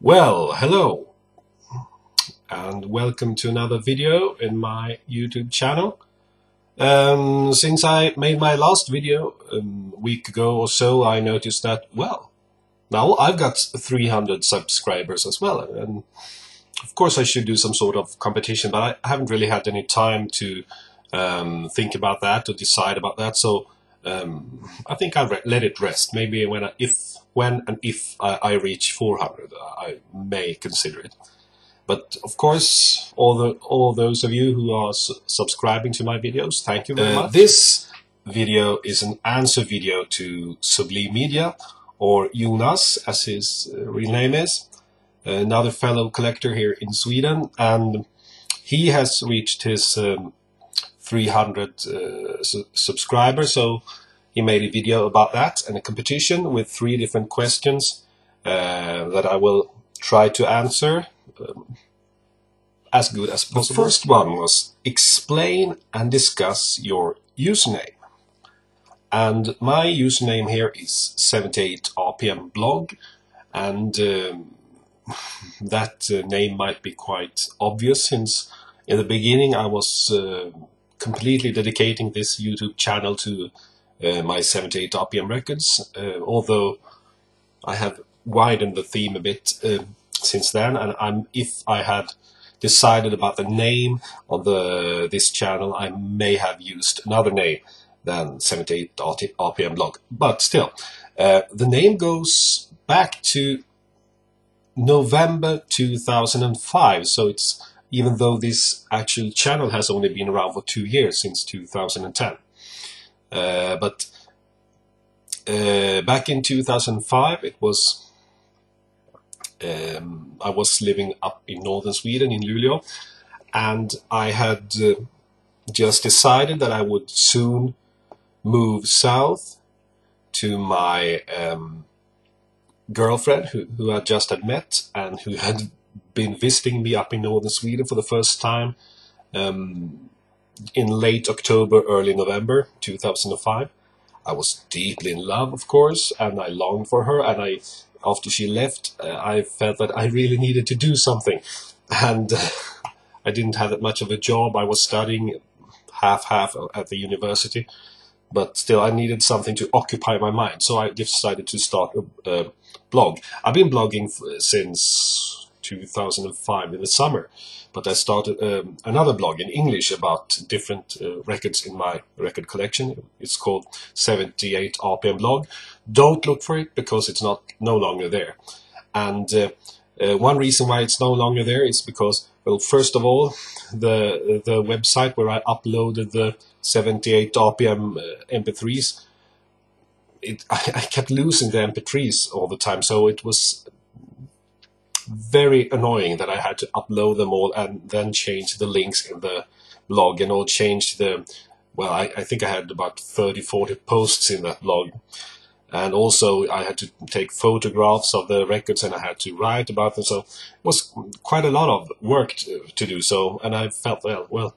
Well, hello and welcome to another video in my YouTube channel. Since I made my last video a week ago or so, I noticed that, well, now I've got 300 subscribers as well. And of course I should do some sort of competition, but I haven't really had any time to think about that, to decide about that. So I think I'll let it rest. Maybe when and if I reach 400, I may consider it. But of course, all those of you who are subscribing to my videos, thank you very much. This video is an answer video to SublimMedias, or Jonas, as his real name is, another fellow collector here in Sweden, and he has reached his 300 subscribers, so he made a video about that and a competition with 3 different questions that I will try to answer as good as possible. The first one was explain and discuss your username. And my username here is 78rpmblog, and that name might be quite obvious, since in the beginning I was completely dedicating this YouTube channel to my 78rpm records, although I have widened the theme a bit since then, and if I had decided about the name of this channel, I may have used another name than 78rpm blog. But still, the name goes back to November 2005, so it's, even though this actual channel has only been around for 2 years, since 2010. But back in 2005, it was I was living up in northern Sweden, in Luleå, and I had just decided that I would soon move south to my girlfriend, who I just had met and who had been visiting me up in northern Sweden for the first time in late October, early November 2005. I was deeply in love, of course, and I longed for her, and after she left, I felt that I really needed to do something. And I didn't have that much of a job. I was studying half-half at the university, but still I needed something to occupy my mind. So I decided to start a blog. I've been blogging since 2005 in the summer, but I started another blog in English about different records in my record collection. It's called 78rpm blog. Don't look for it, because it's no longer there. And one reason why it's no longer there is because, well, first of all, the website where I uploaded the 78rpm MP3s, I kept losing the MP3s all the time, so it was very annoying that I had to upload them all and then change the links in the blog, and all change the, well, I think I had about 30-40 posts in that blog. And also I had to take photographs of the records, and I had to write about them, so it was quite a lot of work to do. So, and I felt, well,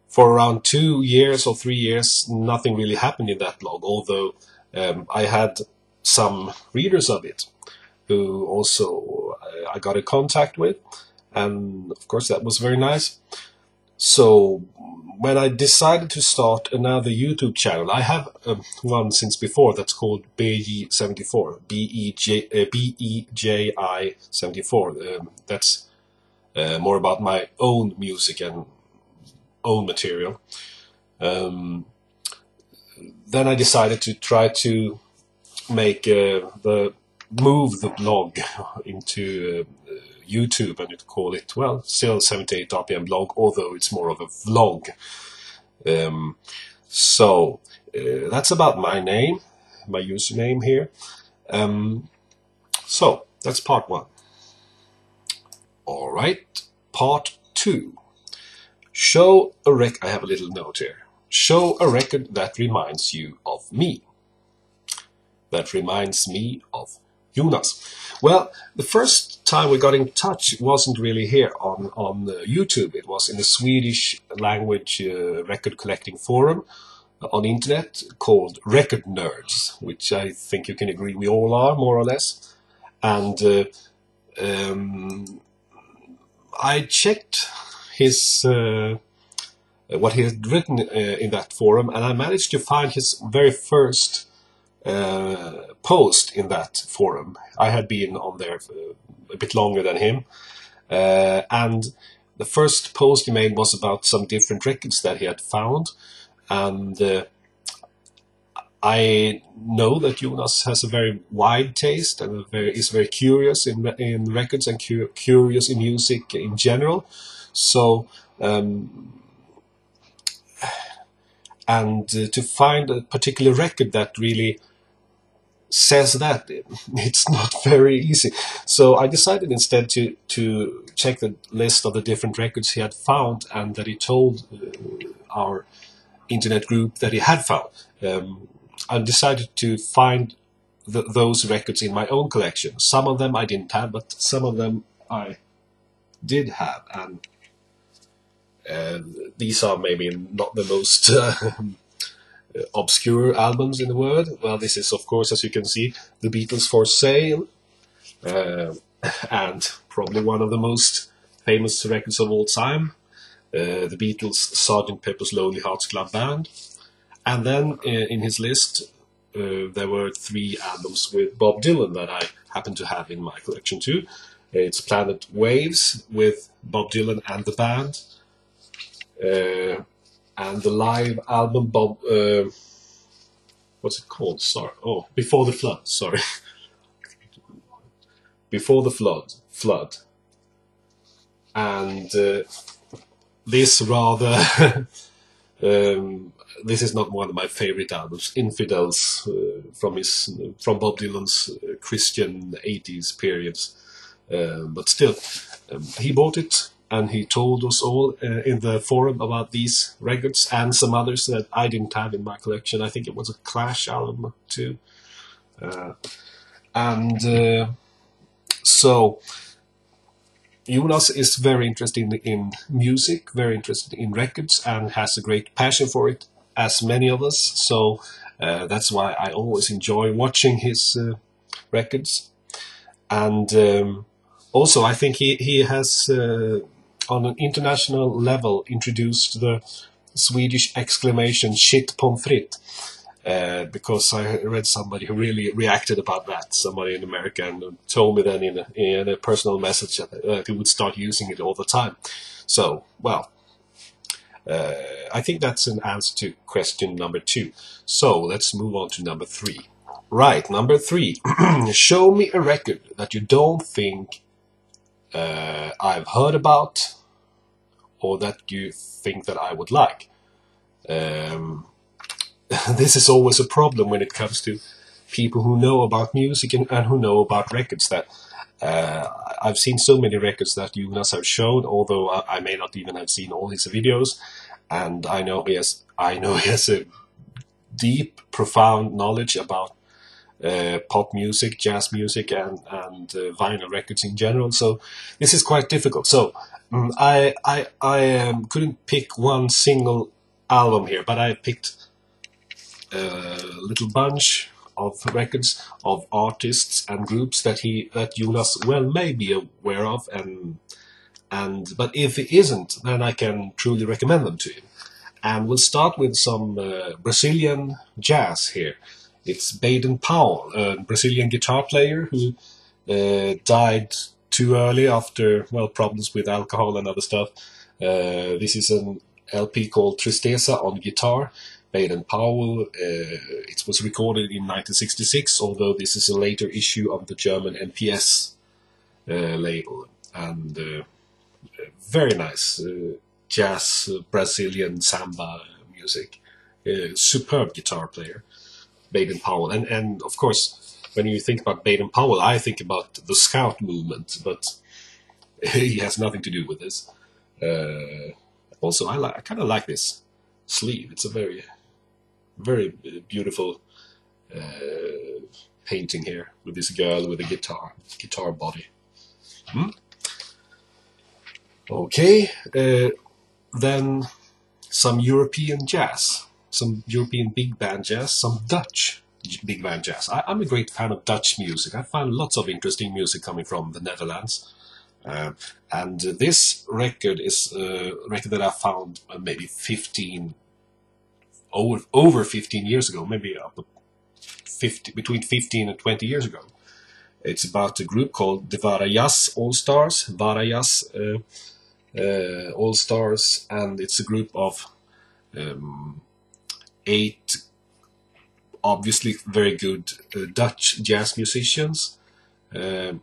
for around 2 years or 3 years, nothing really happened in that blog, although I had some readers of it who also I got in contact with, and of course that was very nice. So when I decided to start another YouTube channel, I have one since before that's called BEJI74, BEJI 74. That's more about my own music and own material. Then I decided to try to make move the blog into YouTube, and to call it, well, still 78rpm blog, although it's more of a vlog. So that's about my name, my username here. So that's part 1. All right, part 2. Show a I have a little note here. Show a record that reminds you of me. That reminds me of Jonas. Well, the first time we got in touch wasn't really here on YouTube. It was in the Swedish language record collecting forum on the internet called Record Nerds, which I think you can agree we all are, more or less. And I checked his what he had written in that forum, and I managed to find his very first post in that forum. I had been on there for a bit longer than him, and the first post he made was about some different records that he had found, and I know that Jonas has a very wide taste and is very curious in records and curious in music in general. So, to find a particular record that really says that, it's not very easy. So I decided instead to check the list of the different records he had found, and that he told our internet group that he had found. I decided to find those records in my own collection. Some of them I didn't have, but some of them I did have, and these are maybe not the most obscure albums in the world. Well, this is, of course, as you can see, The Beatles for Sale, and probably one of the most famous records of all time, The Beatles' Sgt. Pepper's Lonely Hearts Club Band. And then in his list, there were 3 albums with Bob Dylan that I happen to have in my collection too. It's Planet Waves with Bob Dylan and the band, and the live album what's it called? Sorry, Before the Flood. Sorry, Before the Flood, and this rather. This is not one of my favorite albums, Infidels, from Bob Dylan's Christian 80s periods. But still, he bought it, and he told us all in the forum about these records and some others that I didn't have in my collection. I think it was a Clash album too. So Jonas is very interested in music, very interested in records, and has a great passion for it, as many of us. So that's why I always enjoy watching his records. And also, I think he has, on an international level, introduced the Swedish exclamation "shit pommes frites." Because I read somebody who really reacted about that, somebody in America, and told me then in a personal message that he would start using it all the time. So, well, I think that's an answer to question number 2. So, let's move on to number 3. Right, number 3. Show me a record that you don't think I've heard about, or that you think that I would like. This is always a problem when it comes to people who know about music and who know about records. That I've seen so many records that Jonas have shown, although I may not even have seen all his videos, and I know he has a deep, profound knowledge about pop music, jazz music, and vinyl records in general. So this is quite difficult. So I couldn't pick one single album here, but I picked a little bunch of records of artists and groups that Jonas may be aware of, but if he isn't, then I can truly recommend them to him. And we'll start with some Brazilian jazz here. It's Baden Powell, a Brazilian guitar player who died too early after, problems with alcohol and other stuff. This is an LP called Tristeza on guitar. Baden Powell. It was recorded in 1966, although this is a later issue of the German NPS label. And very nice jazz, Brazilian samba music. Superb guitar player, Baden Powell. And of course, when you think about Baden Powell, I think about the Scout movement, but he has nothing to do with this. Also, I kind of like this sleeve. It's a very beautiful painting here with this girl with a guitar body. Okay, then some European jazz, some European big band jazz, some Dutch big band jazz. I'm a great fan of Dutch music. I find lots of interesting music coming from the Netherlands. And this record is a record that I found maybe over 15 years ago, maybe between 15 and 20 years ago. It's about a group called the Varayas All-Stars, All-Stars, and it's a group of 8 obviously very good Dutch jazz musicians who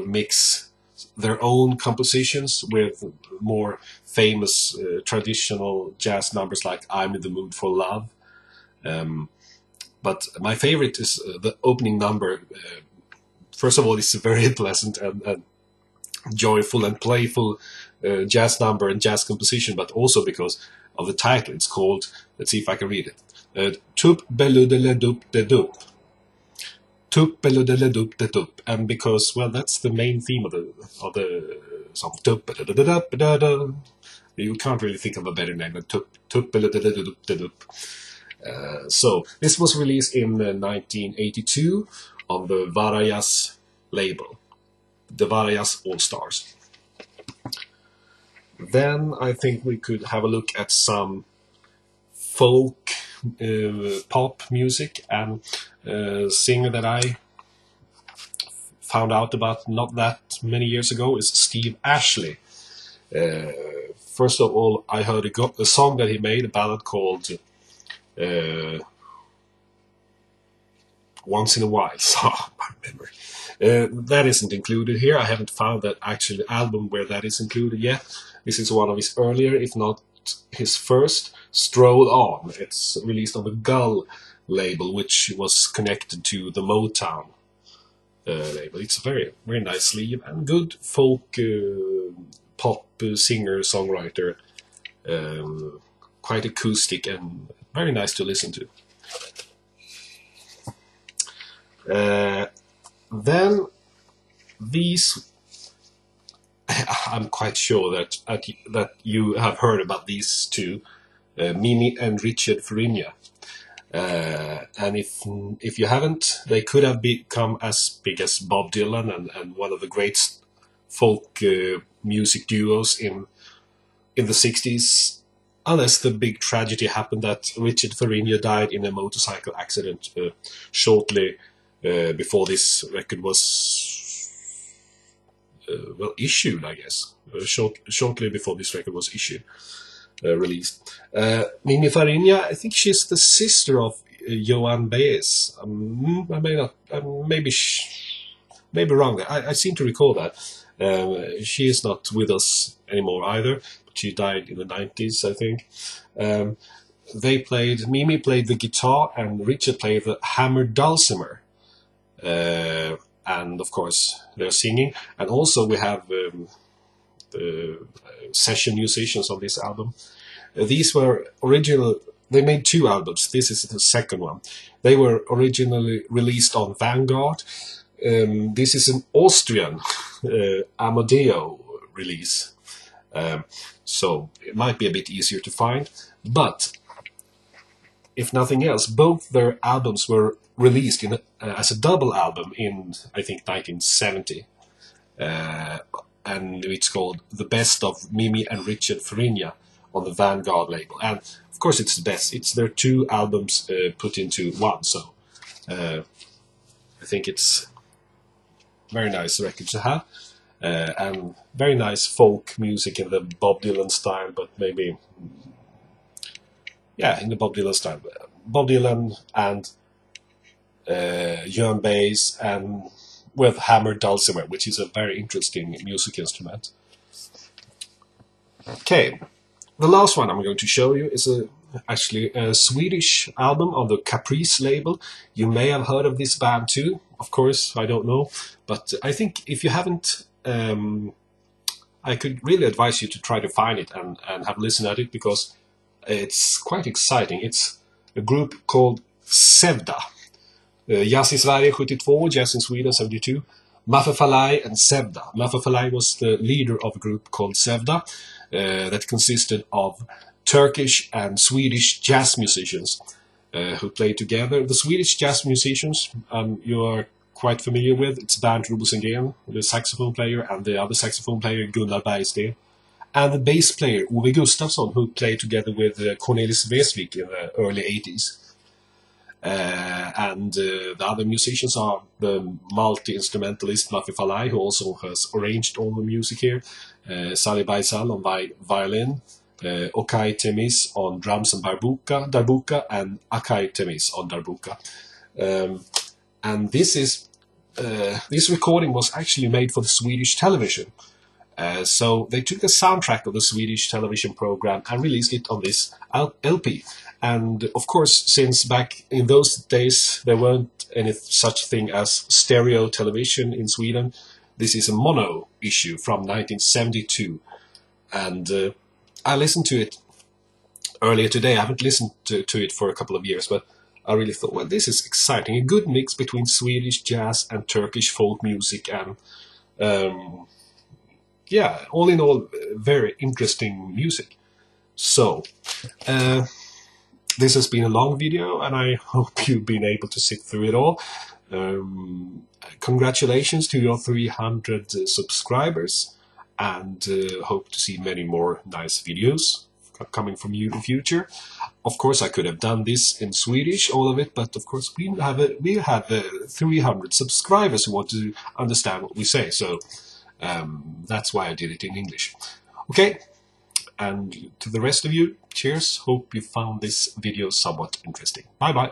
mix their own compositions with more famous traditional jazz numbers like I'm in the Mood for Love. But my favorite is the opening number. First of all, it's a very pleasant and joyful and playful jazz number and jazz composition, but also because of the title. It's called, let's see if I can read it, Tup Beludele Dup de Dup. Tup Beludele Dup de Dup. And because, well, that's the main theme of the song. Tup Beludele Dup da da. You can't really think of a better name than Tup Beludele Dup de Dup. So this was released in 1982 on the Varayas label, the Varayas All-Stars. Then I think we could have a look at some folk pop music, and a singer that I found out about not that many years ago is Steve Ashley. First of all, I heard a song that he made, a ballad called Once in a While. So, my memory. That isn't included here. I haven't found that actual album where that is included yet. This is one of his earlier, if not his first, Stroll On. It's released on the Gull label, which was connected to the Motown label. It's a very, very nice sleeve and good folk pop singer-songwriter. Quite acoustic and very nice to listen to. Then these, I'm quite sure that you have heard about these two, Mimi and Richard Fariña. And if you haven't, they could have become as big as Bob Dylan and one of the great folk music duos in the 60s, unless the big tragedy happened that Richard Fariña died in a motorcycle accident shortly before this record was well issued, I guess. Shortly before this record was issued, released. Mimi Fariña, I think she's the sister of Joan Baez. I may not, maybe wrong there. I seem to recall that. She is not with us anymore either, but she died in the 90s, I think. Mimi played the guitar and Richard played the hammered dulcimer. And of course they're singing, and also we have session musicians on this album. These were original. They made 2 albums. This is the second one. They were originally released on Vanguard. This is an Austrian Amadeo release, so it might be a bit easier to find. But if nothing else, both their albums were released as a double album in, I think, 1970. And it's called The Best of Mimi and Richard Fariña on the Vanguard label. And of course it's the best. It's their 2 albums put into one. So I think it's a very nice record to have. And very nice folk music in the Bob Dylan style, but maybe, yeah, in the Bob Dylan style. Bob Dylan and Joan Baez, and with hammered dulcimer, which is a very interesting music instrument. Okay, the last one I'm going to show you is actually a Swedish album on the Caprice label. You may have heard of this band too, of course, I don't know, but I think if you haven't, I could really advise you to try to find it and have a listen at it, because it's quite exciting. It's a group called Sevda. Jazz i Sverige 72, Jazz in Sweden 72, Maffe Falai and Sevda. Maffe Falai was the leader of a group called Sevda that consisted of Turkish and Swedish jazz musicians. who play together. The Swedish jazz musicians you are quite familiar with. It's Bernt Rosengren, the saxophone player, and the other saxophone player Gunnar Bergsten, and the bass player Ove Gustafsson, who played together with Cornelis Vreeswijk in the early 80s. The other musicians are the multi-instrumentalist Mafi Falai, who also has arranged all the music here, Sali Baisal on violin, Okay Temis on drums and darbuka, and Akai Temis on darbuka. And this recording was actually made for the Swedish television. So they took the soundtrack of the Swedish television program and released it on this LP. And of course, since back in those days there weren't any such thing as stereo television in Sweden, this is a mono issue from 1972. And I listened to it earlier today. I haven't listened to it for a couple of years, but I really thought, well, this is exciting. A good mix between Swedish jazz and Turkish folk music, and yeah, all in all, very interesting music. So, this has been a long video, and I hope you've been able to sit through it all. Congratulations to your 300 subscribers, and hope to see many more nice videos coming from you in the future. Of course, I could have done this in Swedish, all of it, but of course we have 300 subscribers who want to understand what we say, so that's why I did it in English. Okay, and to the rest of you, cheers. Hope you found this video somewhat interesting. Bye bye.